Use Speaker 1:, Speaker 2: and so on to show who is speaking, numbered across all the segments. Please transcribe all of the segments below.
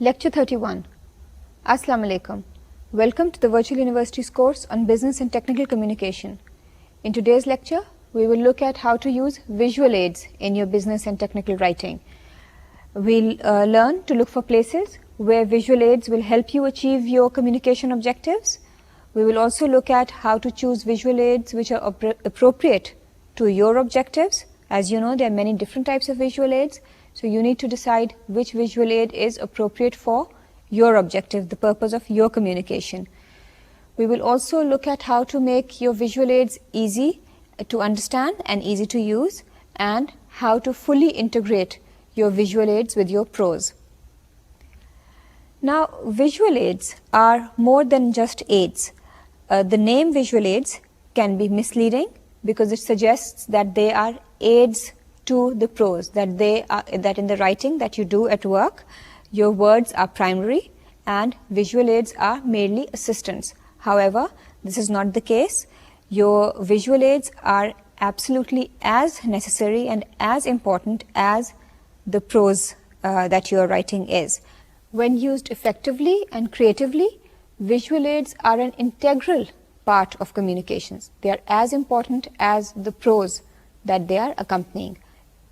Speaker 1: Lecture 31. Assalamu alaikum. Welcome to the Virtual University's course on Business and Technical Communication. In today's lecture, we will look at how to use visual aids in your business and technical writing. We'll learn to look for places where visual aids will help you achieve your communication objectives. We will also look at how to choose visual aids which are appropriate to your objectives. As you know, there are many different types of visual aids. So you need to decide which visual aid is appropriate for your objective, the purpose of your communication. We will also look at how to make your visual aids easy to understand and easy to use, and how to fully integrate your visual aids with your prose. Now, visual aids are more than just aids. The name visual aids can be misleading because it suggests that they are aids to the prose, that in the writing that you do at work, your words are primary and visual aids are merely assistants. However, this is not the case. Your visual aids are absolutely as necessary and as important as the prose that you are writing is. When used effectively and creatively, visual aids are an integral part of communications. They are as important as the prose that they are accompanying.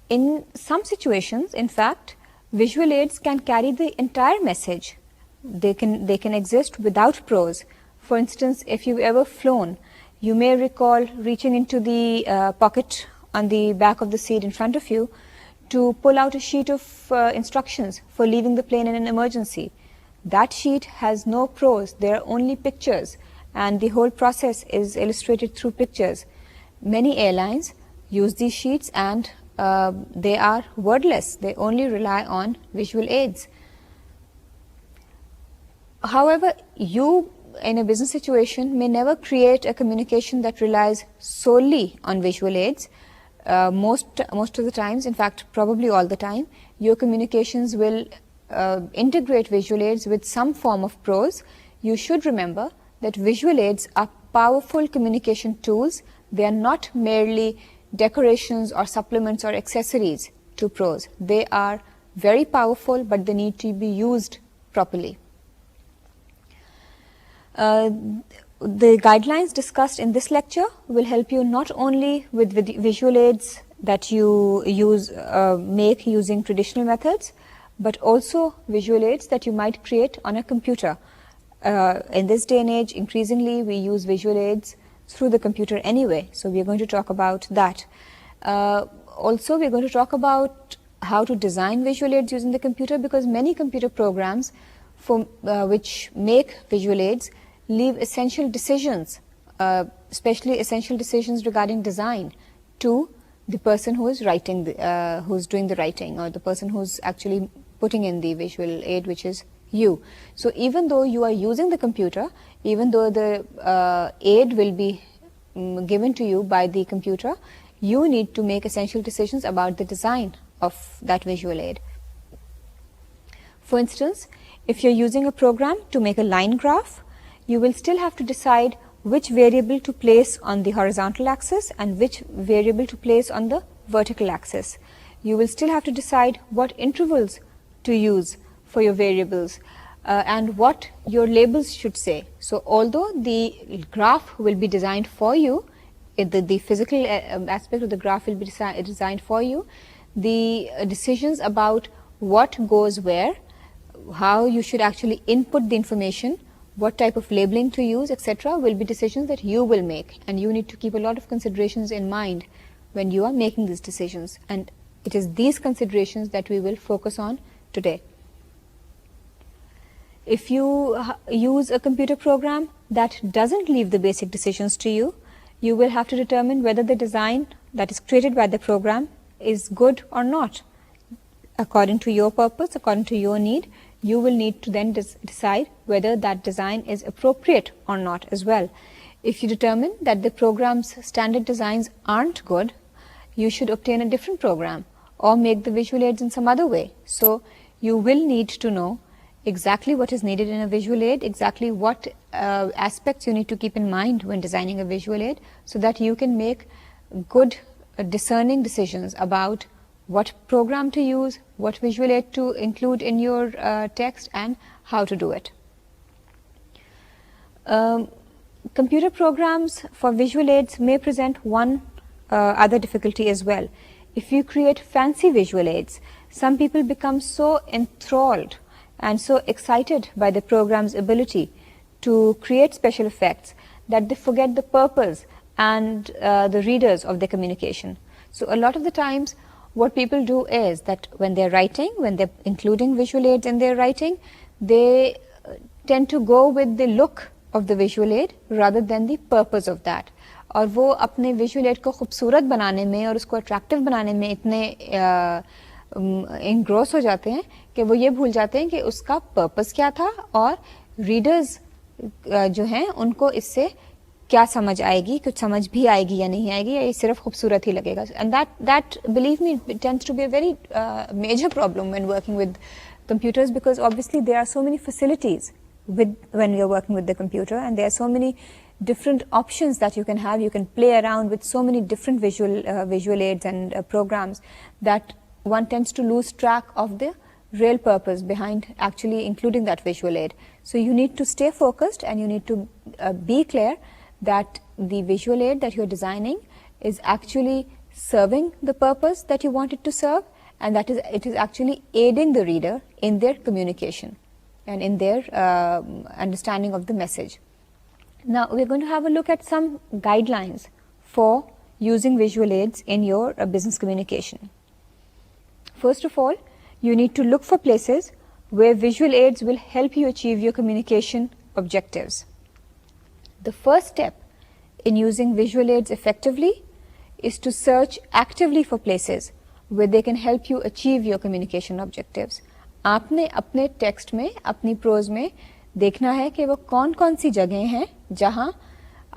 Speaker 1: In some situations, in fact, visual aids can carry the entire message. They can exist without prose. For instance, if you've ever flown, you may recall reaching into the pocket on the back of the seat in front of you to pull out a sheet of instructions for leaving the plane in an emergency. That sheet has no prose, there are only pictures, and the whole process is illustrated through pictures. Many airlines use these sheets and they are wordless. They only rely on visual aids. However, you in a business situation may never create a communication that relies solely on visual aids. Most of the times, in fact, probably all the time, your communications will integrate visual aids with some form of prose. You should remember that visual aids are powerful communication tools. They are not merely decorations or supplements or accessories to prose. They are very powerful, but they need to be used properly. The guidelines discussed in this lecture will help you not only with visual aids that you make using traditional methods, but also visual aids that you might create on a computer. In this day and age, increasingly we use visual aids through the computer anyway, so we are going to talk about that. Also, we are going to talk about how to design visual aids using the computer, because many computer programs which make visual aids leave essential decisions, especially essential decisions regarding design, to the person who is writing, who's doing the writing, or the person who's actually putting in the visual aid, which is you. So even though you are using the computer, even though the aid will be given to you by the computer, you need to make essential decisions about the design of that visual aid. For instance, if you're using a program to make a line graph, you will still have to decide which variable to place on the horizontal axis and which variable to place on the vertical axis. You will still have to decide what intervals to use for your variables and what your labels should say. So although the graph will be designed for you, the physical aspect of the graph will be designed for you, the decisions about what goes where, how you should actually input the information, what type of labeling to use, etc., will be decisions that you will make, and you need to keep a lot of considerations in mind when you are making these decisions, and it is these considerations that we will focus on today. If you use a computer program that doesn't leave the basic decisions to you, you will have to determine whether the design that is created by the program is good or not. According to your purpose, according to your need, you will need to then decide whether that design is appropriate or not as well. If you determine that the program's standard designs aren't good, you should obtain a different program or make the visual aids in some other way. So you will need to know exactly what is needed in a visual aid, exactly what aspects you need to keep in mind when designing a visual aid, so that you can make good discerning decisions about what program to use, what visual aid to include in your text, and how to do it. Computer programs for visual aids may present one other difficulty as well. If you create fancy visual aids, some people become so enthralled and so excited by the program's ability to create special effects that they forget the purpose and the readers of their communication. So a lot of the times what people do is that when they're writing, when they're including visual aids in their writing, they tend to go with the look of the visual aid rather than the purpose of that. और वो अपने visual aid को खूबसूरत बनाने में और उसको attractive बनाने में इतने engross हो जाते हैं कि वो ये भूल जाते हैं कि उसका purpose क्या था और readers जो हैं उनको इससे क्या समझ आएगी, कुछ समझ भी आएगी या नहीं आएगी, या ये सिर्फ खूबसूरत ही लगेगा. And that believe me tends to be a very major problem when working with computers, because obviously there are so many facilities when you're working with the computer, and there are so many different options that you can have. You can play around with so many different visual aids and programs that one tends to lose track of the real purpose behind actually including that visual aid. So you need to stay focused, and you need to be clear that the visual aid that you're designing is actually serving the purpose that you want it to serve, and that it is actually aiding the reader in their communication and in their understanding of the message. Now we're going to have a look at some guidelines for using visual aids in your business communication. First of all, you need to look for places where visual aids will help you achieve your communication objectives. The first step in using visual aids effectively is to search actively for places where they can help you achieve your communication objectives. आपने अपने text में, अपनी pros में देखना है कि वो कौन कौन सी जगह हैं जहां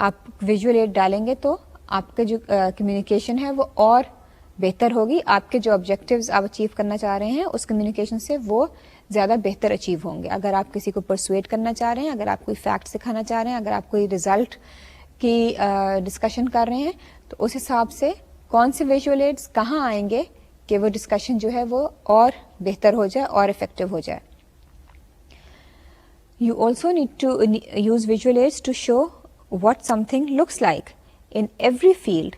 Speaker 1: आप विजुअल एड डालेंगे तो आपका जो कम्युनिकेशन है वो और बेहतर होगी. आपके जो ऑब्जेक्टिव्स आप अचीव करना चाह रहे हैं उस कम्युनिकेशन से वो ज़्यादा बेहतर अचीव होंगे. अगर आप किसी को परसुएट करना चाह रहे हैं, अगर आप कोई फैक्ट सिखाना चाह रहे हैं, अगर आप कोई रिजल्ट की डिस्कशन कर रहे हैं, तो उस हिसाब से कौन से विजुअल एड्स कहाँ आएंगे कि वो डिस्कशन जो है वो और बेहतर हो जाए और इफेक्टिव हो जाए. You also need to use visual aids to show what something looks like. In every field,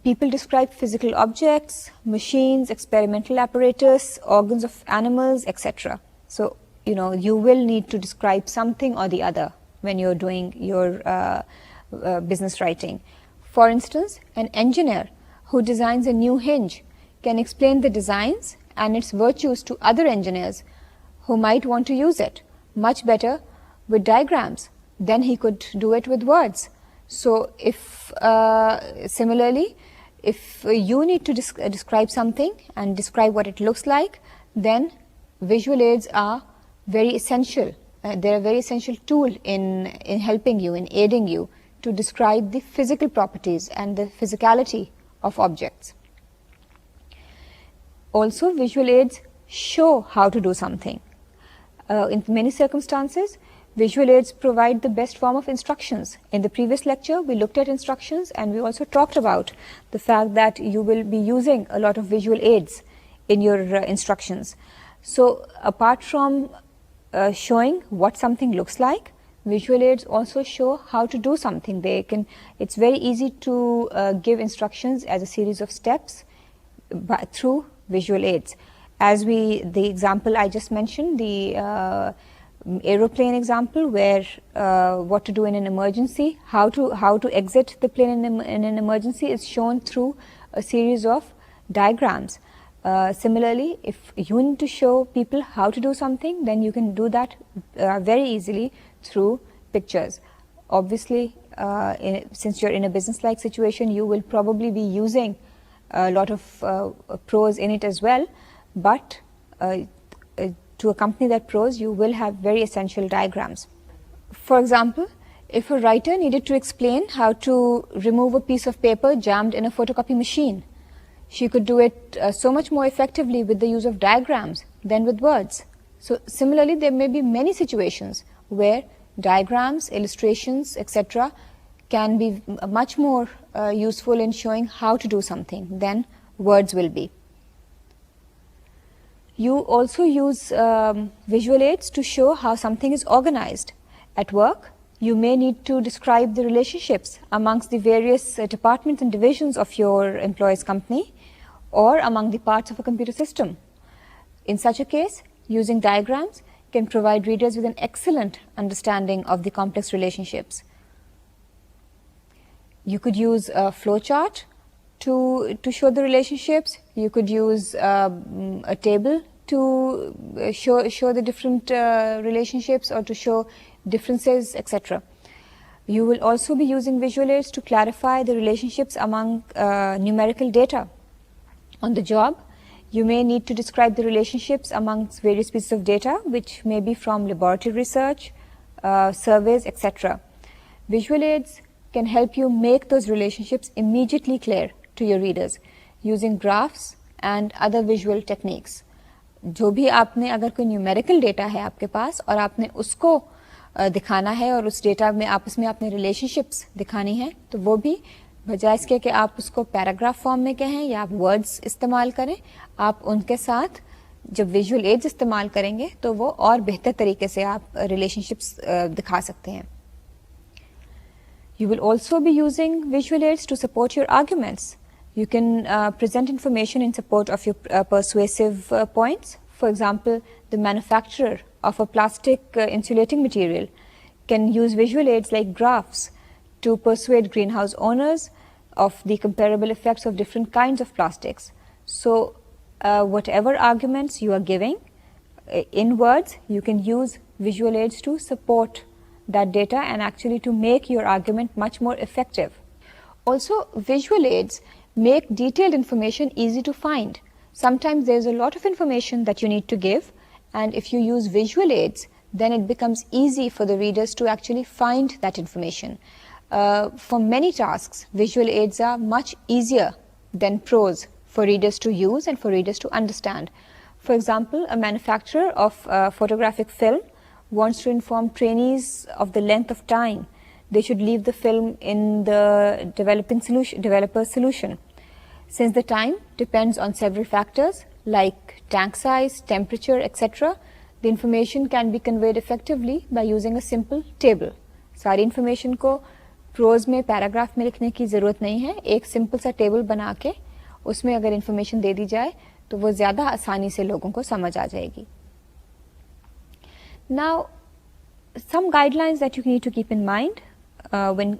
Speaker 1: people describe physical objects, machines, experimental apparatus, organs of animals, etc. So, you will need to describe something or the other when you're doing your business writing. For instance, an engineer who designs a new hinge can explain the designs and its virtues to other engineers who might want to use it much better with diagrams than he could do it with words. So if similarly, if you need to describe something and describe what it looks like, then visual aids are very essential. They're a very essential tool in helping you, in aiding you to describe the physical properties and the physicality of objects. Also, visual aids show how to do something. In many circumstances, visual aids provide the best form of instructions. In the previous lecture, we looked at instructions, and we also talked about the fact that you will be using a lot of visual aids in your instructions. So apart from showing what something looks like, visual aids also show how to do something. It's very easy to give instructions as a series of steps through visual aids. As the example I just mentioned, the aeroplane example, where what to do in an emergency, how to exit the plane in an emergency is shown through a series of diagrams. Similarly, if you need to show people how to do something, then you can do that very easily through pictures. Obviously, since you're in a business-like situation, you will probably be using a lot of prose in it as well, but to accompany that prose, you will have very essential diagrams. For example, if a writer needed to explain how to remove a piece of paper jammed in a photocopy machine, she could do it so much more effectively with the use of diagrams than with words. So similarly, there may be many situations where diagrams, illustrations, etc. can be much more useful in showing how to do something than words will be. You also use visual aids to show how something is organized. At work, you may need to describe the relationships amongst the various departments and divisions of your employer's company or among the parts of a computer system. In such a case, using diagrams can provide readers with an excellent understanding of the complex relationships. You could use a flowchart to show the relationships. You could use a table to show the different relationships or to show differences, etc. You will also be using visual aids to clarify the relationships among numerical data. On the job, you may need to describe the relationships amongst various pieces of data, which may be from laboratory research, surveys, etc. Visual aids can help you make those relationships immediately clear to your readers using graphs and other visual techniques. जो भी आपने अगर कोई numerical data है आपके पास और आपने उसको दिखाना है और उस डेटा में आपस में आपने रिलेशनशिप्स दिखानी है, तो वो भी बजाय इसके कि आप उसको पैराग्राफ फॉर्म में कहें या आप वर्ड्स इस्तेमाल करें, आप उनके साथ जब विजुअल एड्स इस्तेमाल करेंगे तो वो और बेहतर तरीके से आप रिलेशनशिप्स दिखा सकते हैं. You will also be using visual aids to support your arguments. You can present information in support of your persuasive points. For example, the manufacturer of a plastic insulating material can use visual aids like graphs to persuade greenhouse owners of the comparable effects of different kinds of plastics. So, whatever arguments you are giving in words, you can use visual aids to support that data and actually to make your argument much more effective. Also, visual aids make detailed information easy to find. Sometimes there's a lot of information that you need to give, and if you use visual aids, then it becomes easy for the readers to actually find that information. For many tasks, visual aids are much easier than prose for readers to use and for readers to understand. For example, a manufacturer of photographic film wants to inform trainees of the length of time they should leave the film in the developer's solution. Since the time depends on several factors like tank size, temperature, etc., the information can be conveyed effectively by using a simple table. सारी information को prose में paragraph में लिखने की ज़रूरत नहीं है. एक simple सा table बना के उसमें अगर information दे दी जाए तो वो ज़्यादा आसानी से लोगों को समझ आ जाएगी. Now, some guidelines that you need to keep in mind when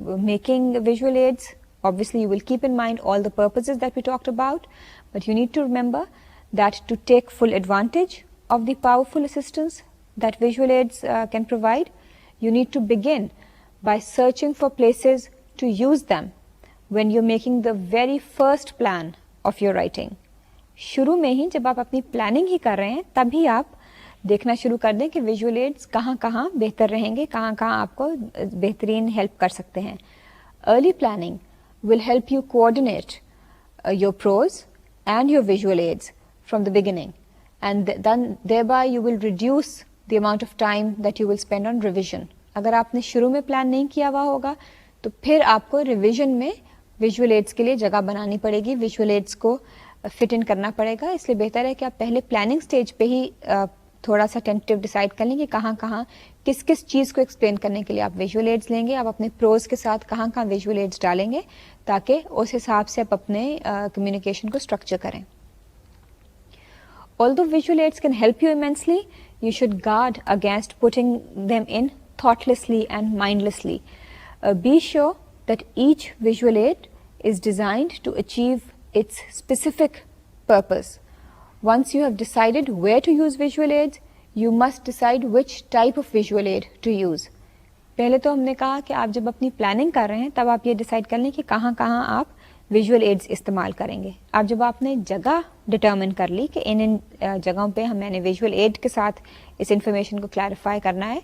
Speaker 1: making visual aids. Obviously, you will keep in mind all the purposes that we talked about, but you need to remember that to take full advantage of the powerful assistance that visual aids can provide, you need to begin by searching for places to use them when you're making the very first plan of your writing. शुरू में ही जब आप अपनी planning ही कर रहे हैं तभी आप देखना शुरू कर दें कि विजुअल एड्स कहाँ बेहतर रहेंगे, कहाँ आपको बेहतरीन हेल्प कर सकते हैं. Early planning will help you coordinate your prose and your visual aids from the beginning, and then thereby you will reduce the amount of time that you will spend on revision. अगर आपने शुरू में plan नहीं किया हुआ होगा तो फिर आपको रिविजन में विजुअल एड्स के लिए जगह बनानी पड़ेगी, विजुअल एड्स को फिट इन करना पड़ेगा. इसलिए बेहतर है कि आप पहले प्लानिंग स्टेज पे ही थोड़ा सा टेंटेटिव डिसाइड कर लेंगे कहाँ किस चीज़ को एक्सप्लेन करने के लिए आप विजुअल एड्स लेंगे, आप अपने प्रोज के साथ कहाँ विजुअल एड्स डालेंगे ताकि उस हिसाब से आप अपने कम्युनिकेशन को स्ट्रक्चर करें. Although visual aids can help you immensely, you should guard against putting them in thoughtlessly and mindlessly. Be sure that each visual aid is designed to achieve its specific purpose. Once you have decided where to use visual aids, you must decide which type of visual aid to use. पहले तो हमने कहा कि आप जब अपनी planning कर रहे हैं तब आप ये डिसाइड कर लें कि कहाँ आप विजुअल एड्स इस्तेमाल करेंगे. आप जब आपने जगह डिटर्मिन कर ली कि इन जगहों पे मैंने विजुअल एड के साथ इस इंफॉर्मेशन को क्लैरिफाई करना है,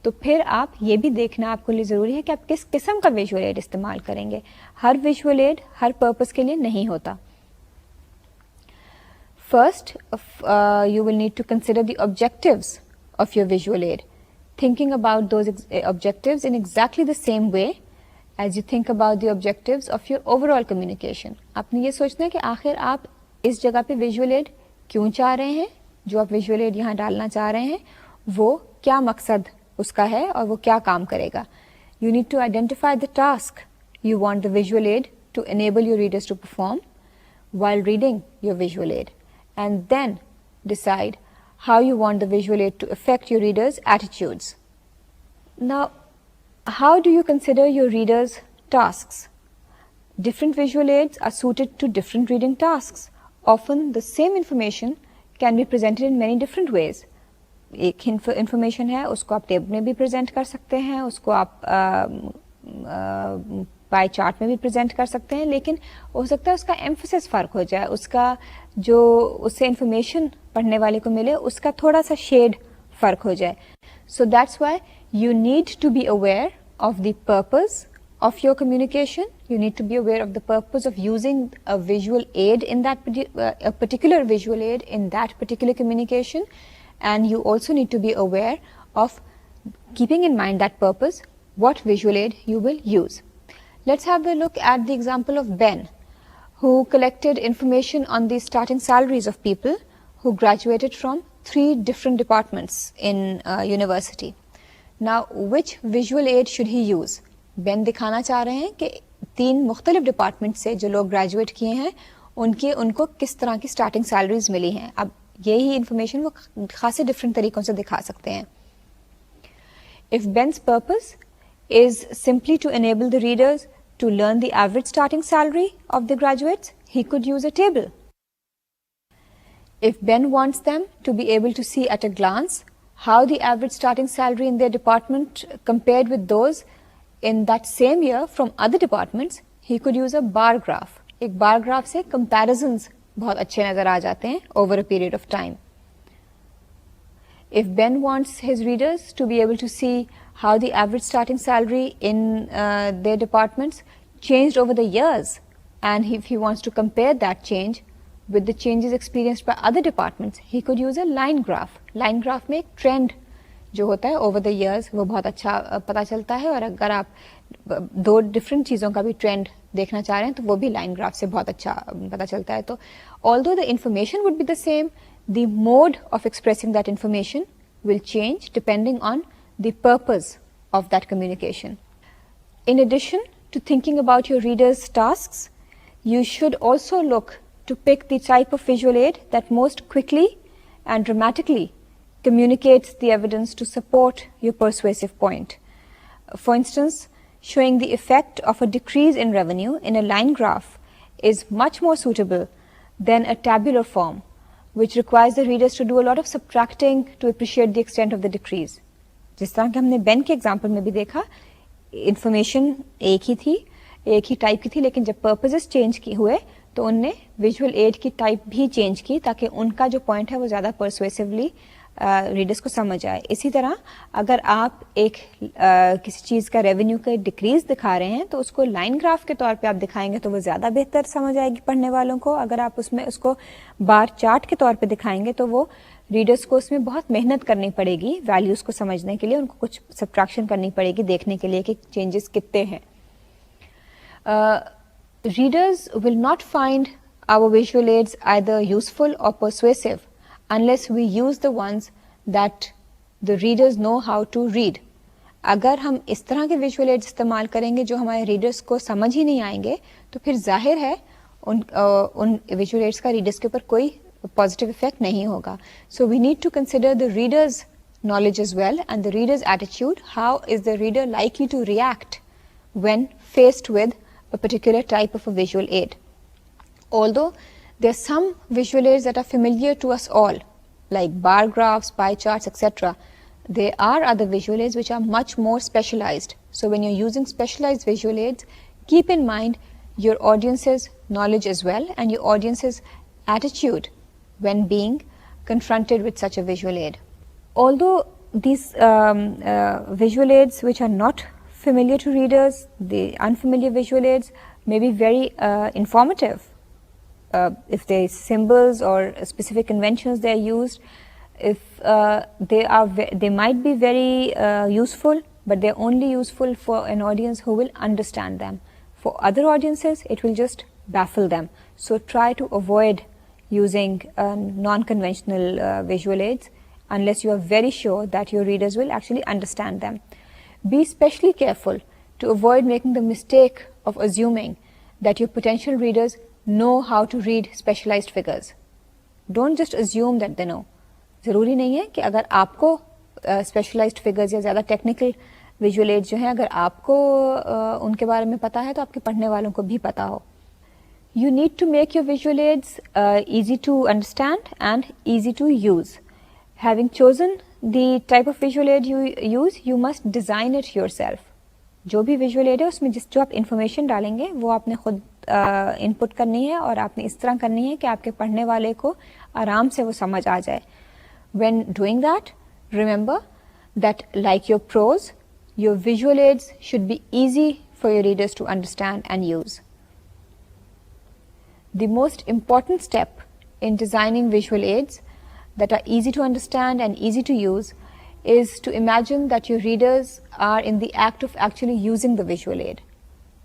Speaker 1: तो फिर आप ये भी देखना आपको लिए ज़रूरी है कि आप किस किस्म का विजुअल एड इस्तेमाल करेंगे. हर विजुअल एड हर पर्पस के लिए नहीं होता. First, you will need to consider the objectives of your visual aid, thinking about those objectives in exactly the same way as you think about the objectives of your overall communication. आपने ये सोचना है कि आखिर आप इस जगह पे विजुअल एड क्यों चाह रहे हैं, जो आप विजुअल एड यहाँ डालना चाह रहे हैं वो क्या मकसद उसका है और वो क्या काम करेगा. You need to identify the task you want the visual aid to enable your readers to perform while reading your visual aid, and then decide how you want the visual aid to affect your readers' attitudes. Now, how do you consider your readers' tasks? Different visual aids are suited to different reading tasks. Often the same information can be presented in many different ways. एक information है उसको आप table में भी present कर सकते हैं, उसको आप पाई चार्ट में भी प्रेजेंट कर सकते हैं, लेकिन हो सकता है उसका एम्फोसिस फ़र्क हो जाए, उसका जो उससे इंफॉर्मेशन पढ़ने वाले को मिले उसका थोड़ा सा शेड फ़र्क हो जाए. So that's why you need to be aware of the purpose of your communication. You need to be aware of the purpose of using a visual aid in that a particular visual aid in that particular communication, and you also need to be aware of keeping in mind that purpose, what visual aid you will use. Let's have a look at the example of Ben, who collected information on the starting salaries of people who graduated from 3 different departments in university. Now, which visual aid should he use? Ben दिखाना चाह रहे हैं कि 3 मुख्तलिफ department से जो लोग graduate किए हैं उनको किस तरह की स्टार्टिंग सैलरीज मिली हैं. अब यही इंफॉर्मेशन वो खासे डिफरेंट तरीकों से दिखा सकते हैं. If Ben's purpose is simply to enable the readers to learn the average starting salary of the graduates, he could use a table. If Ben wants them to be able to see at a glance how the average starting salary in their department compared with those in that same year from other departments, he could use a bar graph. एक bar graph से comparisons बहुत अच्छे नजर आ जाते हैं over a period of time. If Ben wants his readers to be able to see how the average starting salary in their departments changed over the years, and if he wants to compare that change with the changes experienced by other departments, he could use a line graph. Line graph में एक trend जो होता है over the years वो बहुत अच्छा पता चलता है, और अगर आप 2 डिफरेंट चीज़ों का भी ट्रेंड देखना चाह रहे हैं तो वो भी लाइन ग्राफ से बहुत अच्छा पता चलता है. तो although the information would be the same, the mode of expressing that information will change depending on the purpose of that communication. In addition to thinking about your readers tasks, you should also look to pick the type of visual aid that most quickly and dramatically communicates the evidence to support your persuasive point. For instance, showing the effect of a decrease in revenue in a line graph is much more suitable than a tabular form, which requires the readers to do a lot of subtracting to appreciate the extent of the decrease. जिस तरह कि हमने Ben के example में भी देखा, information एक ही type की थी, लेकिन जब पर्पसेस चेंज हुए तो उनने विजुअल एड की टाइप भी चेंज की ताकि उनका जो पॉइंट है वो ज़्यादा परसुएसिवली रीडर्स को समझ आए. इसी तरह अगर आप एक किसी चीज़ का रेवेन्यू का डिक्रीज दिखा रहे हैं तो उसको लाइन ग्राफ के तौर पे आप दिखाएंगे तो वो ज़्यादा बेहतर समझ आएगी पढ़ने वालों को. अगर आप उसमें उसको बार चार्ट के तौर पे दिखाएंगे तो वो रीडर्स को उसमें बहुत मेहनत करनी पड़ेगी वैल्यूज़ को समझने के लिए, उनको कुछ सब्ट्रैक्शन करनी पड़ेगी देखने के लिए कि चेंजेस कितने हैं. Readers will not find our visual aids either useful or persuasive unless we use the ones that the readers know how to read. अगर हम इस तरह के visual aids इस्तेमाल करेंगे जो हमारे readers को समझ ही नहीं आएंगे तो फिर जाहिर है उन visual aids का readers के ऊपर कोई positive effect नहीं होगा. So we need to consider the reader's knowledge as well and the reader's attitude. How is the reader likely to react when faced with a particular type of a visual aid? Although there are some visual aids that are familiar to us all, like bar graphs, pie charts, etc. There are other visual aids which are much more specialized. So when you're using specialized visual aids, keep in mind your audience's knowledge as well and your audience's attitude when being confronted with such a visual aid. Although these visual aids which are not familiar to readers, the unfamiliar visual aids may be very informative. If there is symbols or specific conventions they are used, if they might be very useful, but they are only useful for an audience who will understand them. For other audiences, it will just baffle them. So try to avoid using non-conventional visual aids unless you are very sure that your readers will actually understand them. Be especially careful to avoid making the mistake of assuming that your potential readers know how to read specialized figures. Don't just assume that they know. ज़रूरी नहीं है कि अगर आपको specialized figures या ज़्यादा technical visual aids जो हैं अगर आपको उनके बारे में पता है तो आपके पढ़ने वालों को भी पता हो. You need to make your visual aids easy to understand and easy to use. Having chosen the type of visual aid you use, you must design it yourself. जो भी visual aid है उसमें जो आप information डालेंगे वो आपने खुद input करनी है और आपने इस तरह करनी है कि आपके पढ़ने वाले को आराम से वो समझ आ जाए. When doing that, remember that like your prose, your visual aids should be easy for your readers to understand and use. The most important step in designing visual aids that are easy to understand and easy to use is to imagine that your readers are in the act of actually using the visual aid.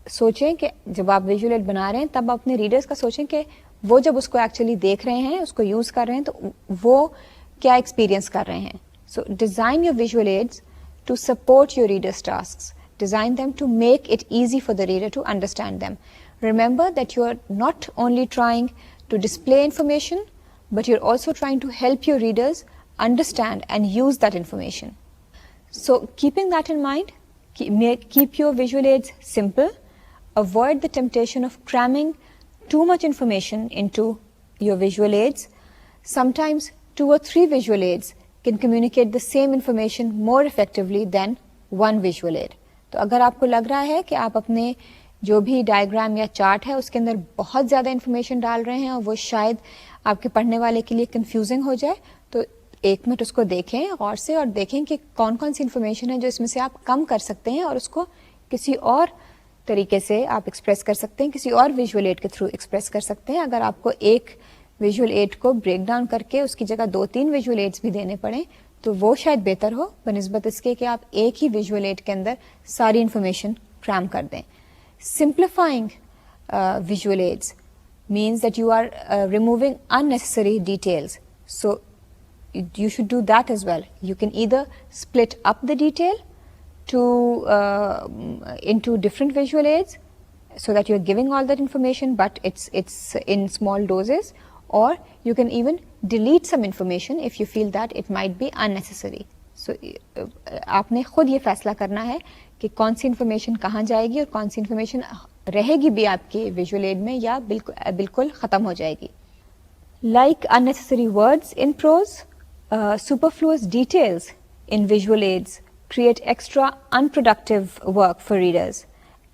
Speaker 1: सोचें कि जब आप visual aid बना रहे हैं तब अपने readers का सोचें कि वो जब उसको actually देख रहे हैं, उसको use कर रहे हैं तो वो क्या experience कर रहे हैं. So design your visual aids to support your readers' tasks. Design them to make it easy for the reader to understand them. Remember that you are not only trying to display information, but you're also trying to help your readers understand and use that information. So keeping that in mind, keep your visual aids simple. Avoid the temptation of cramming too much information into your visual aids. Sometimes 2 or 3 visual aids can communicate the same information more effectively than one visual aid. तो अगर आपको लग रहा है कि आप अपने जो भी डायग्राम या चार्ट है उसके अंदर बहुत ज़्यादा इन्फॉर्मेशन डाल रहे हैं और वो शायद आपके पढ़ने वाले के लिए कंफ्यूजिंग हो जाए, तो एक मिनट उसको देखें गौर से और देखें कि कौन कौन सी इन्फॉर्मेशन है जो इसमें से आप कम कर सकते हैं और उसको किसी और तरीके से आप एक्सप्रेस कर सकते हैं, किसी और विजुअल एड के थ्रू एक्सप्रेस कर सकते हैं. अगर आपको एक विजुअल एड को ब्रेक डाउन करके उसकी जगह 2-3 विजुअल एड्स भी देने पड़े तो वो शायद बेहतर हो बनिस्बत इसके कि आप एक ही विजुअल एड के अंदर सारी इन्फॉर्मेशन क्रैम कर दें. Simplifying visual aids means that you are removing unnecessary details. So you should do that as well. You can either split up the detail into different visual aids so that you're giving all that information but it's in small doses, or you can even delete some information if you feel that it might be unnecessary. So आपने खुद ये फैसला करना है कि कौन सी information कहाँ जाएगी और कौन सी इन्फॉर्मेशन रहेगी भी आपके विजुअल एड में या बिल्कुल ख़त्म हो जाएगी. Like unnecessary words in prose, superfluous details in visual aids create extra unproductive work for readers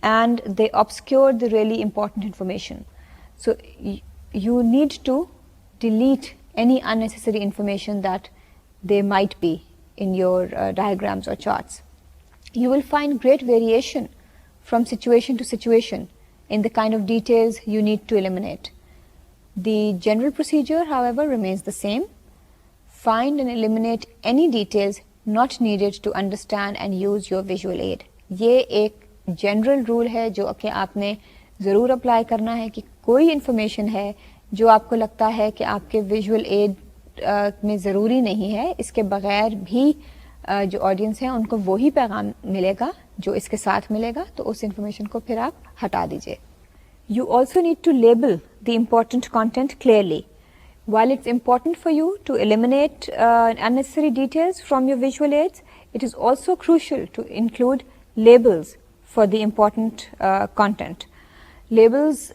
Speaker 1: and they obscure the really important information. So you need to delete any unnecessary information that there might be in your diagrams or charts. You will find great variation from situation to situation in the kind of details you need to eliminate. The general procedure, however, remains the same. Find and eliminate any details not needed to understand and use your visual aid. ये एक general rule है जो कि आपने ज़रूर apply करना है कि कोई information है जो आपको लगता है कि आपके visual aid में ज़रूरी नहीं है, इसके बगैर भी जो ऑडियंस हैं उनको वही पैगाम मिलेगा जो इसके साथ मिलेगा, तो उस इंफॉर्मेशन को फिर आप हटा दीजिए. You also need to label the important content clearly. While it's important for you to eliminate unnecessary details from your visual aids, it is also crucial to include labels for the important content. Labels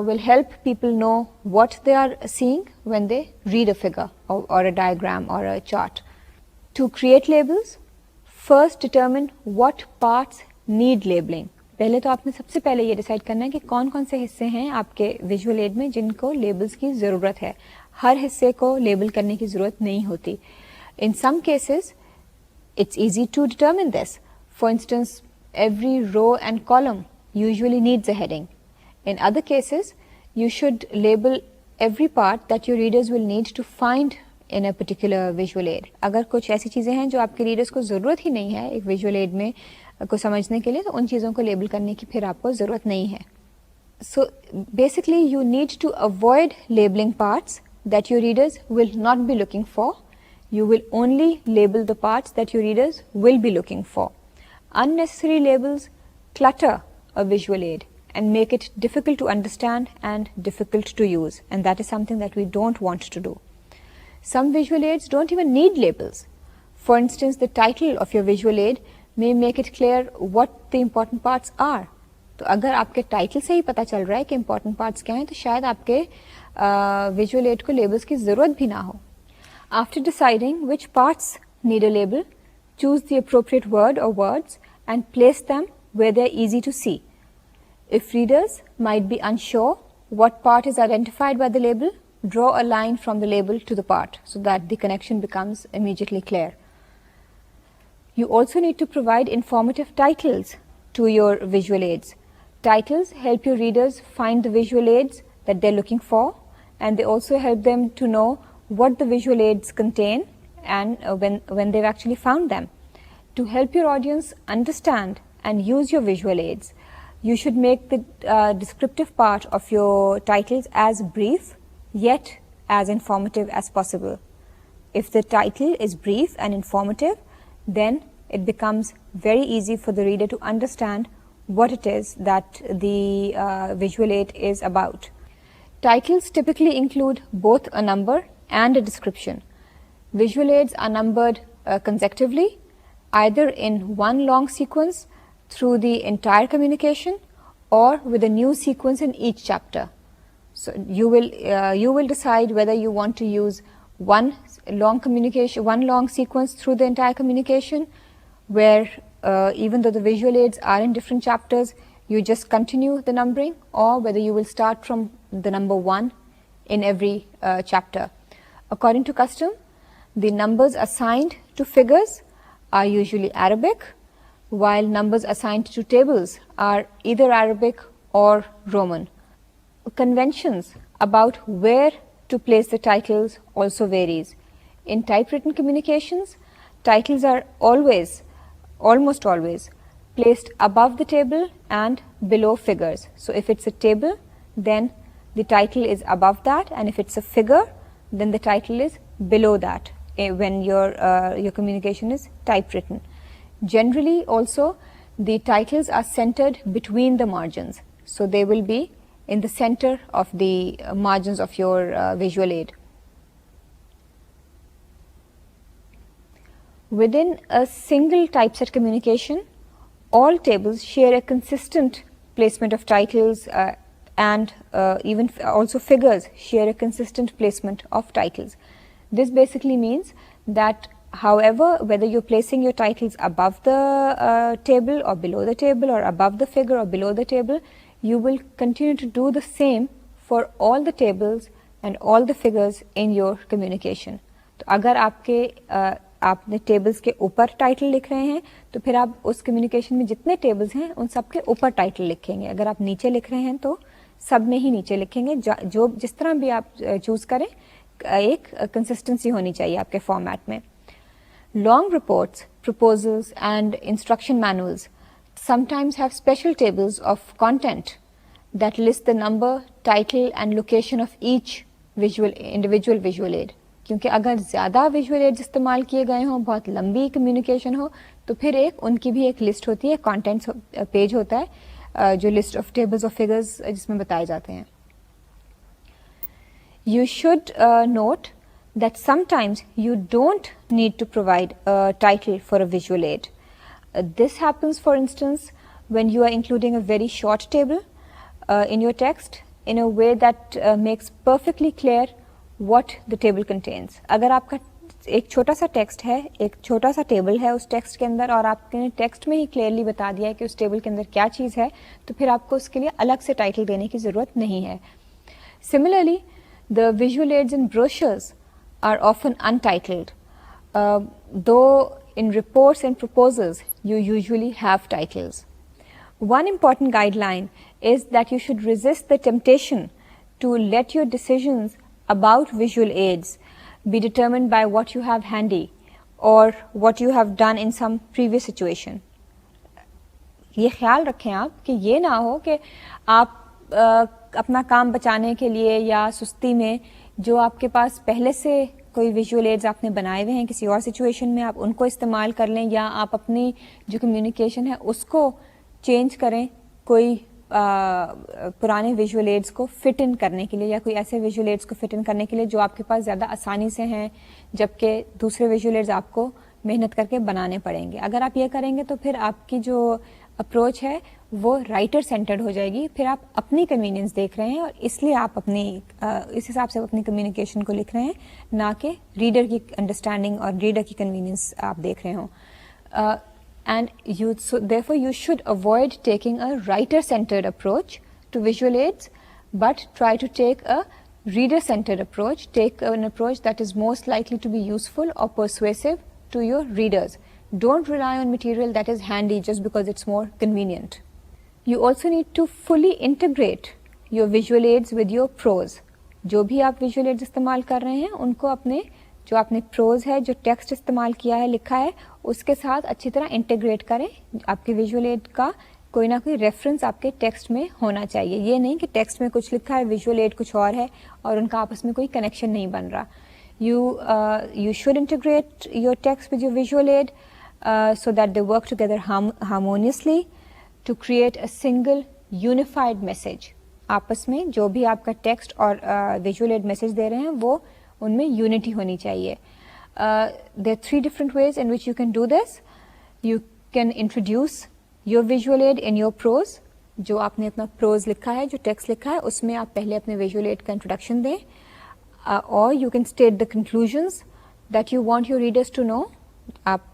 Speaker 1: will help people know what they are seeing when they read a figure or a diagram or a chart. To create labels, first determine what parts need labeling. पहले तो आपने सबसे पहले ये decide करना है कि कौन कौन से हिस्से हैं आपके विजुअल एड में जिनको लेबल्स की ज़रूरत है. हर हिस्से को लेबल करने की ज़रूरत नहीं होती. In some cases, it's easy to determine this. For instance, every row and column usually needs a heading. In other cases, you should label every part that your readers will need to find in a particular visual aid. अगर कुछ ऐसी चीज़ें हैं जो आपके readers को ज़रूरत ही नहीं है एक विजुअल एड में को समझने के लिए, तो उन चीज़ों को लेबल करने की फिर आपको ज़रूरत नहीं है. So basically you need to avoid labeling parts that your readers will not be looking for. You will only label the parts that your readers will be looking for. Unnecessary labels clutter a visual aid and make it difficult to understand and difficult to use, and that is something that we don't want to do. Some visual aids don't even need labels. For instance, the title of your visual aid may make it clear what the important parts are. तो अगर आपके title से ही पता चल रहा है कि important parts क्या हैं, तो शायद आपके visual aid को labels की ज़रूरत भी ना हो. After deciding which parts need a label, choose the appropriate word or words and place them where they are easy to see. If readers might be unsure what part is identified by the label, draw a line from the label to the part so that the connection becomes immediately clear. You also need to provide informative titles to your visual aids. Titles help your readers find the visual aids that they're looking for, and they also help them to know what the visual aids contain and when they've actually found them. To help your audience understand and use your visual aids, you should make the descriptive part of your titles as brief yet as informative as possible. If the title is brief and informative, then it becomes very easy for the reader to understand what it is that the visual aid is about. Titles typically include both a number and a description. Visual aids are numbered consecutively, either in one long sequence through the entire communication or with a new sequence in each chapter. So you will decide whether you want to use one long sequence through the entire communication, where even though the visual aids are in different chapters, you just continue the numbering, or whether you will start from the number 1 in every chapter. According to custom, the numbers assigned to figures are usually Arabic, while numbers assigned to tables are either Arabic or Roman. Conventions about where to place the titles also varies. In typewritten communications, titles are almost always placed above the table and below figures. So if it's a table, then the title is above that, and if it's a figure, then the title is below that when your communication is typewritten. Generally also, the titles are centered between the margins, so they will be in the center of the margins of your visual aid. Within a single typeset communication, all tables share a consistent placement of titles and even also figures share a consistent placement of titles. This basically means that however, whether you're placing your titles above the table or below the table, or above the figure or below the table, you will continue to do the same for all the tables and all the figures in your communication. तो अगर आपने tables के ऊपर title लिख रहे हैं, तो फिर आप उस कम्युनिकेशन में जितने टेबल्स हैं उन सब के ऊपर टाइटल लिखेंगे. अगर आप नीचे लिख रहे हैं तो सब में ही नीचे लिखेंगे. जो जिस तरह भी आप चूज करें, एक कंसिस्टेंसी होनी चाहिए आपके फॉर्मेट में. Long reports, proposals and instruction manuals sometimes have special tables of content that list the number, title and location of each individual visual aid. क्योंकि अगर ज़्यादा विजुअल एड्स इस्तेमाल किए गए हों, बहुत लंबी कम्युनिकेशन हो, तो फिर उनकी भी एक लिस्ट होती है, कंटेंट्स पेज होता है जो list of tables of figures जिसमें बताए जाते हैं. You should note that sometimes you don't need to provide a title for a visual aid. This happens, for instance, when you are including a very short table in your text in a way that makes perfectly clear what the table contains. अगर आपका एक छोटा सा text है, एक छोटा सा table है उस टेक्स्ट के अंदर, और आपने टेक्स्ट में ही क्लियरली बता दिया है कि उस टेबल के अंदर क्या चीज़ है, तो फिर आपको उसके लिए अलग से टाइटल देने की ज़रूरत नहीं है. Similarly, the visual aids in brochures are often untitled, though in reports and proposals you usually have titles. One important guideline is that you should resist the temptation to let your decisions about visual aids be determined by what you have handy or what you have done in some previous situation. ये ख्याल रखें आप कि ये ना हो कि आप अपना काम बचाने के लिए या सुस्ती में जो आपके पास पहले से कोई विजुअल एड्स आपने बनाए हुए हैं किसी और सिचुएशन में, आप उनको इस्तेमाल कर लें, या आप अपनी जो कम्युनिकेशन है उसको चेंज करें कोई पुराने विजुअल एड्स को फिट इन करने के लिए, या कोई ऐसे विजुअल एड्स को फिट इन करने के लिए जो आपके पास ज़्यादा आसानी से हैं, जबकि दूसरे विजुअल एड्स आपको मेहनत करके बनाने पड़ेंगे। अगर आप ये करेंगे तो फिर आपकी जो अप्रोच है वो राइटर सेंटर्ड हो जाएगी, फिर आप अपनी कन्वीनियंस देख रहे हैं और इसलिए आप अपनी इस हिसाब से अपनी कम्युनिकेशन को लिख रहे हैं, ना कि रीडर की अंडरस्टैंडिंग और रीडर की कन्वीनियंस आप देख रहे हों। And therefore you should avoid taking a writer-centered approach to visual aids, but try to take a reader-centered approach. Take an approach that is most likely to be useful or persuasive to your readers. Don't rely on material that is handy just because it's more convenient. You also need to fully integrate your visual aids with your prose. जो भी आप visual aids इस्तेमाल कर रहे हैं उनको अपने जो आपने प्रोज है, जो टेक्स्ट इस्तेमाल किया है, लिखा है, उसके साथ अच्छी तरह इंटीग्रेट करें। आपके विजुअल एड का कोई ना कोई रेफरेंस आपके टेक्स्ट में होना चाहिए। ये नहीं कि टेक्स्ट में कुछ लिखा है, विजुअल एड कुछ और है और उनका आपस में कोई कनेक्शन नहीं बन रहा। You should integrate your text with your visual aid so that they work together harmoniously to create a single unified message. आपस में जो भी आपका टेक्स्ट और विजुअल एड मैसेज दे रहे हैं वो उनमें यूनिटी होनी चाहिए। There are 3 different ways in which you can do this. You can introduce your visual aid in your prose. जो आपने अपना प्रोज लिखा है, जो टेक्स्ट लिखा है, उसमें आप पहले अपने विजुअल एड का इंट्रोडक्शन दें। Or you can state the conclusions that you want your readers to know. आप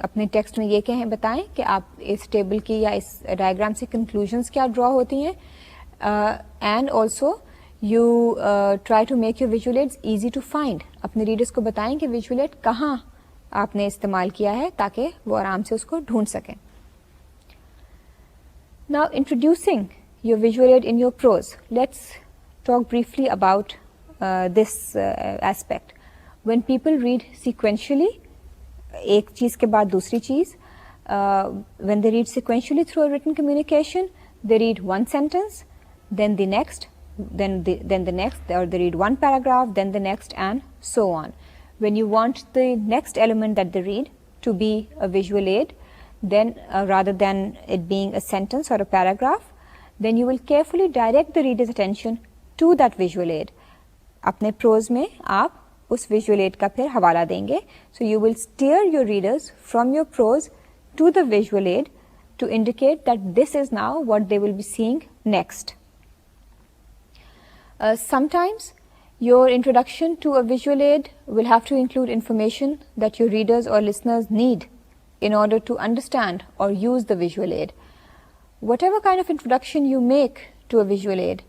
Speaker 1: अपने टेक्स्ट में ये कहें, बताएं कि आप इस टेबल की या इस डायग्राम से कंक्लूजन्स क्या ड्रॉ होती हैं। And also you try to make your visual aids easy to find. अपने रीडर्स को बताएं कि विजुअल एड कहाँ आपने इस्तेमाल किया है ताकि वो आराम से उसको ढूंढ सकें। Now introducing your visual aid in your prose. Let's talk briefly about this aspect. When people read sequentially, एक चीज़ के बाद दूसरी चीज़, when they read sequentially through a written communication, they read one sentence, then the next, then the next, or they read one paragraph, then the next, and so on. When you want the next element that they read to be a visual aid, then rather than it being a sentence or a paragraph, then you will carefully direct the reader's attention to that visual aid. अपने prose में आप उस visual aid का फिर हवाला देंगे. So you will steer your readers from your prose to the visual aid to indicate that this is now what they will be seeing next. Sometimes your introduction to a visual aid will have to include information that your readers or listeners need in order to understand or use the visual aid. Whatever kind of introduction you make to a visual aid,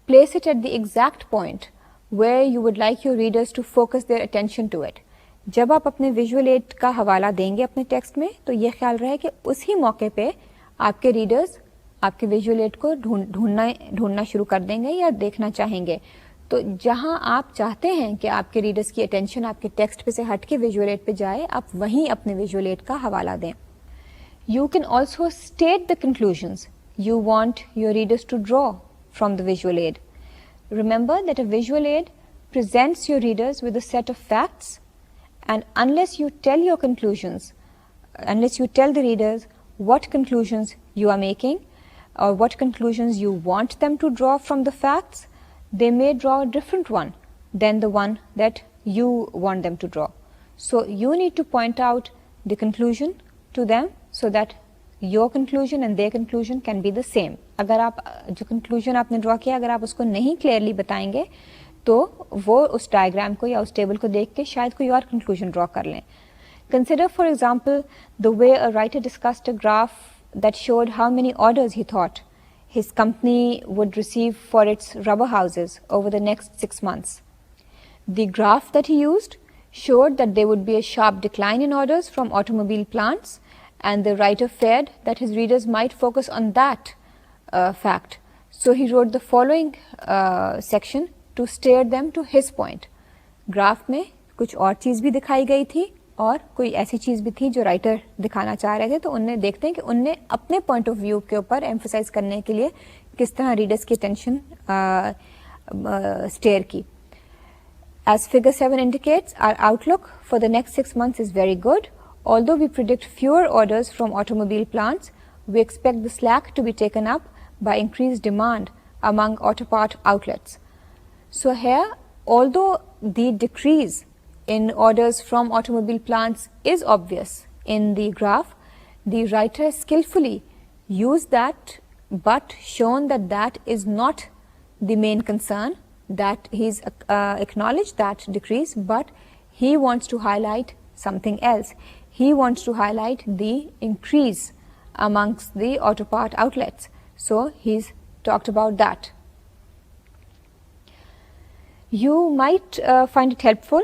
Speaker 1: place it at the exact point where you would like your readers to focus their attention to it. जब आप अपने visual aid का हवाला देंगे अपने text में, तो ये ख्याल रहे कि उसी मौके पे आपके रीडर्स आपके विजुअल एड को ढूंढना शुरू कर देंगे या देखना चाहेंगे। तो जहां आप चाहते हैं कि आपके रीडर्स की अटेंशन आपके टेक्स्ट पे से हट के विजुअल एड पे जाए, आप वहीं अपने विजुअल एड का हवाला दें। You can also state the conclusions you want your readers to draw from the visual aid. Remember that a visual aid presents your readers with a set of facts, and unless you tell the readers what conclusions you are making or what conclusions you want them to draw from the facts, they may draw a different one than the one that you want them to draw. So you need to point out the conclusion to them so that your conclusion and their conclusion can be the same. अगर आप जो conclusion आपने draw किया, अगर आप उसको नहीं clearly बताएंगे, तो वो उस diagram को या उस table को देख के शायद कोई और conclusion draw कर लें. Consider, for example, the way a writer discussed a graph that showed how many orders he thought his company would receive for its rubber houses over the next 6 months. The graph that he used showed that there would be a sharp decline in orders from automobile plants, and the writer feared that his readers might focus on that fact. So he wrote the following section to steer them to his point. Graph में कुछ और चीज़ भी दिखाई गई थी और कोई ऐसी चीज़ भी थी जो राइटर दिखाना चाह रहे थे, तो उनने देखते हैं कि उनने अपने पॉइंट ऑफ व्यू के ऊपर एम्फोसाइज करने के लिए किस तरह रीडर्स की अटेंशन stair की. As figure 7 indicates, our outlook for the next 6 months is very good. Although we predict fewer orders from automobile plants, we expect the slack to be taken up by increased demand among auto part outlets. So here, although the decrease in orders from automobile plants is obvious in the graph, the writer skillfully used that but shown that that is not the main concern, that he's acknowledged that decrease, but he wants to highlight something else. He wants to highlight the increase amongst the auto part outlets. So he's talked about that. You might find it helpful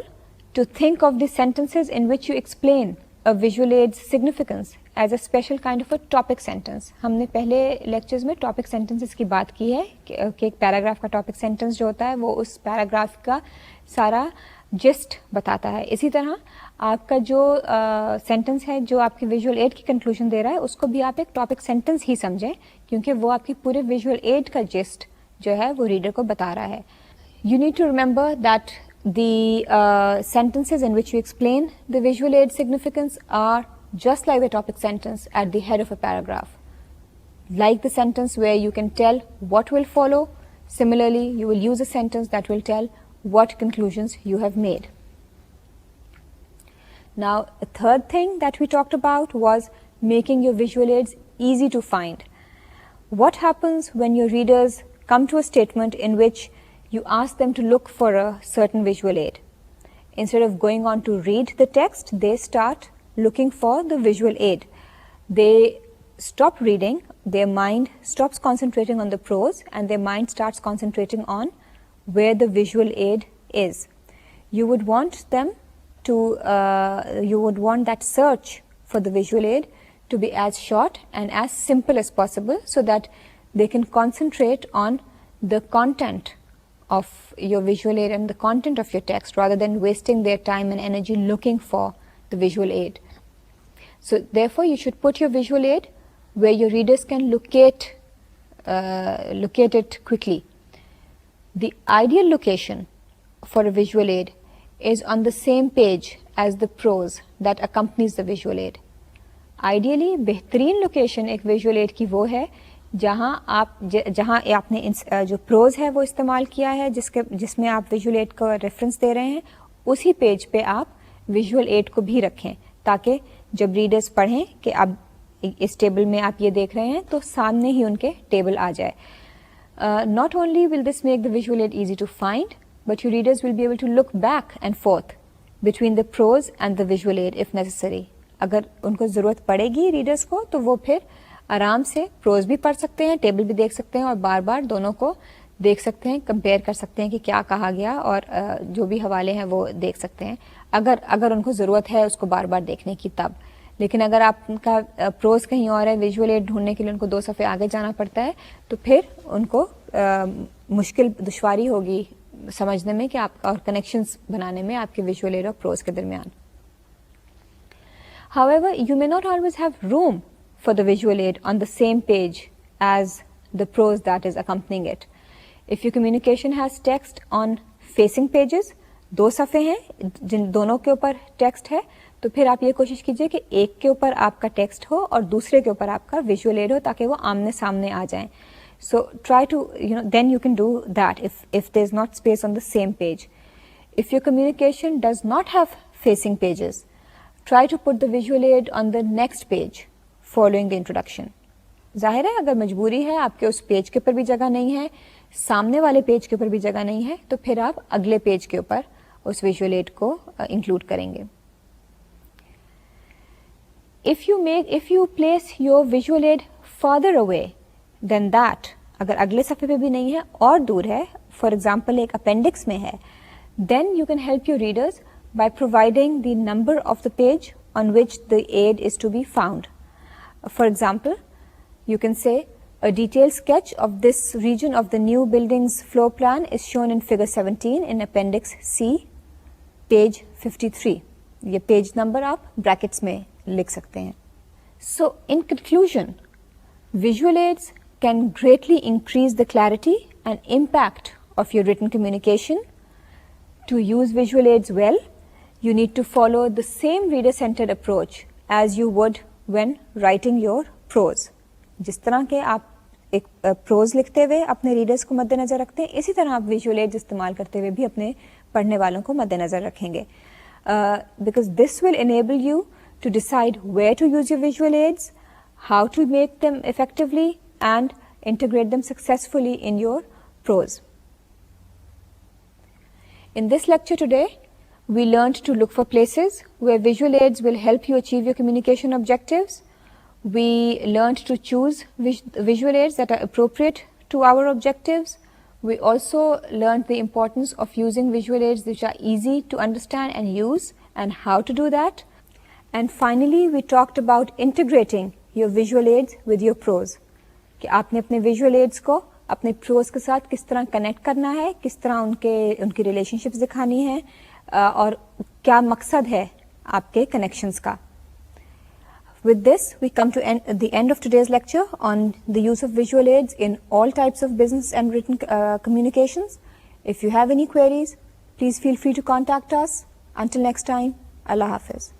Speaker 1: to think of the sentences in which you explain a visual aid's significance as a special kind of a topic sentence. हमने पहले lectures में topic sentences की बात की है कि एक paragraph का topic sentence जो होता है वो उस paragraph का सारा gist बताता है. इसी तरह आपका जो sentence है जो आपकी visual aid की conclusion दे रहा है उसको भी आप एक topic sentence ही समझें, क्योंकि वो आपकी पूरे visual aid का gist जो है वो reader को बता रहा है. You need to remember that the sentences in which you explain the visual aid significance are just like the topic sentence at the head of a paragraph. Like the sentence where you can tell what will follow, similarly you will use a sentence that will tell what conclusions you have made. Now, a third thing that we talked about was making your visual aids easy to find. What happens when your readers come to a statement in which you ask them to look for a certain visual aid? Instead of going on to read the text, they start looking for the visual aid. They stop reading, their mind stops concentrating on the prose, and their mind starts concentrating on where the visual aid is. You would want them to, you would want that search for the visual aid to be as short and as simple as possible, so that they can concentrate on the content of your visual aid and the content of your text, rather than wasting their time and energy looking for the visual aid. So therefore, you should put your visual aid where your readers can locate it quickly. The ideal location for a visual aid is on the same page as the prose that accompanies the visual aid. Ideally, बेहतरीन location एक visual aid की वो है जहाँ आपने जो pros है वो इस्तेमाल किया है, जिसमें आप विजुअल एड का रेफरेंस दे रहे हैं, उसी पेज पे आप विजुअल एड को भी रखें, ताकि जब रीडर्स पढ़ें कि अब इस टेबल में आप ये देख रहे हैं तो सामने ही उनके टेबल आ जाए. Not only will this make the visual aid easy to find, but your readers will be able to look back and forth between the prose and the visual aid if necessary. अगर उनको ज़रूरत पड़ेगी readers को तो वो फिर आराम से प्रोज भी पढ़ सकते हैं, टेबल भी देख सकते हैं और बार बार दोनों को देख सकते हैं, कंपेयर कर सकते हैं कि क्या कहा गया, और जो भी हवाले हैं वो देख सकते हैं अगर उनको ज़रूरत है उसको बार बार देखने की तब. लेकिन अगर आपका प्रोज कहीं और है, विजुअल एड ढूंढने के लिए उनको 2 सफ़े आगे जाना पड़ता है, तो फिर उनको दुश्वारी होगी समझने में कि आप और कनेक्शंस बनाने में आपके विजुअल एड और प्रोज के दरमियान. However, you may not always have room for the visual aid on the same page as the prose that is accompanying it. If your communication has text on facing pages, 2 सफ़े हैं जिन दोनों के ऊपर text है, तो फिर आप ये कोशिश कीजिए कि एक के ऊपर आपका टेक्स्ट हो और दूसरे के ऊपर आपका विजुअल एड हो, ताकि वो आमने सामने आ जाएं. So try to, then you can do that if there's not space on the same page. If your communication does not have facing pages, try to put the visual aid on the next page following the introduction. जाहिर है अगर मजबूरी है, आपके उस page के ऊपर भी जगह नहीं है, सामने वाले पेज के ऊपर भी जगह नहीं है, तो फिर आप अगले पेज के ऊपर उस विजुअल एड को इंक्लूड करेंगे. If you place your visual aid further away than that, अगर अगले सफ़े पे भी नहीं है और दूर है, for example एक अपेंडिक्स में है, then you can help your readers by providing the number of the page on which the aid is to be found. For example, you can say a detailed sketch of this region of the new building's floor plan is shown in figure 17 in appendix C, page 53. ये page number आप brackets में लिख सकते हैं. So in conclusion, visual aids can greatly increase the clarity and impact of your written communication. To use visual aids well, you need to follow the same reader-centered approach as you would when writing your prose. जिस तरह के आप एक pros लिखते हुए अपने readers को मद्देनजर रखते हैं, इसी तरह आप विजुअल एड्स इस्तेमाल करते हुए भी अपने पढ़ने वालों को मद्देनजर रखेंगे. Because this will enable you to decide where to use your visual aids, how to make them effectively, and integrate them successfully in your prose. In this lecture today, we learned to look for places where visual aids will help you achieve your communication objectives. We learned to choose visual aids that are appropriate to our objectives. We also learned the importance of using visual aids which are easy to understand and use, and how to do that. And finally, we talked about integrating your visual aids with your prose. कि आपने अपने visual aids को अपने prose के साथ किस तरह connect करना है, किस तरह उनकी relationships दिखानी है, और क्या मकसद है आपके connections का. With this, we come to the end of today's lecture on the use of visual aids in all types of business and written communications. If you have any queries, please feel free to contact us. Until next time, Allah Hafiz.